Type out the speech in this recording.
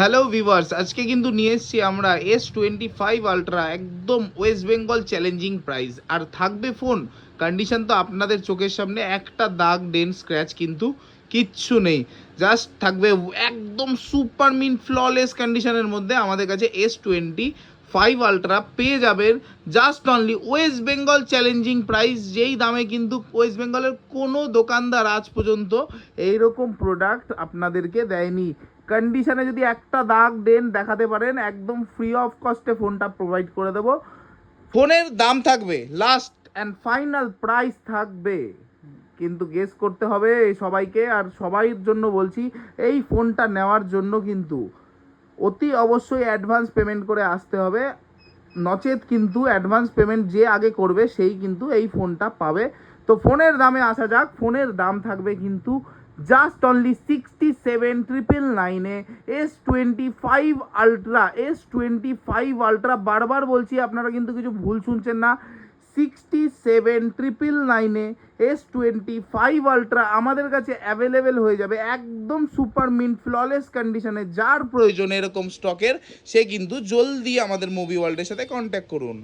Hello viewers, আজকে কিন্তু নিয়ে এসেছি আমরা S25 আলট্রা, একদম ওয়েস্ট বেঙ্গল চ্যালেঞ্জিং প্রাইস। আর থাকবে ফোন কন্ডিশন তো আপনাদের চোখের সামনে, একটা দাগ ডেন্ট স্ক্র্যাচ কিন্তু কিচ্ছু নেই। জাস্ট থাকবে একদম সুপার মিন ফ্ললেস কন্ডিশনের মধ্যে। আমাদের কাছে S25 আলট্রা পেয়ে যাবেন just only West Bengal challenging price, যেই দামে কিন্তু ওয়েস্ট বেঙ্গলের কোনো দোকানদার আজ পর্যন্ত এইরকম প্রোডাক্ট আপনাদেরকে দেয়নি। কন্ডিশনে যদি একটা দাগ দেন দেখাতে পারেন, একদম ফ্রি অফ কস্টে ফোনটা প্রোভাইড করে দেবো। ফোনের দাম থাকবে লাস্ট অ্যান্ড ফাইনাল প্রাইস থাকবে, কিন্তু গেস করতে হবে এই সবাইকে। আর সবাইয়ের জন্য বলছি, এই ফোনটা নেওয়ার জন্য কিন্তু অতি অবশ্যই অ্যাডভান্স পেমেন্ট করে আসতে হবে, নচেত কিন্তু অ্যাডভান্স পেমেন্ট যে আগে করবে সেই কিন্তু এই ফোনটা পাবে। তো ফোনের দামে আসা যাক। ফোনের দাম থাকবে কিন্তু জাস্ট অনলি 67,999-এ S25 আলট্রা। S25 আলট্রা, বারবার বলছি, আপনারা কিন্তু কিছু ভুল শুনছেন না। 67,999-এ S25 আলট্রা আমাদের কাছে অ্যাভেলেবেল হয়ে যাবে একদম সুপার মিন্ট ফ্ললেস কন্ডিশনে। যার প্রয়োজন এরকম স্টকের, সে কিন্তু জলদি আমাদের মুভি ওয়ার্ল্ডের সাথে কন্ট্যাক্ট করুন।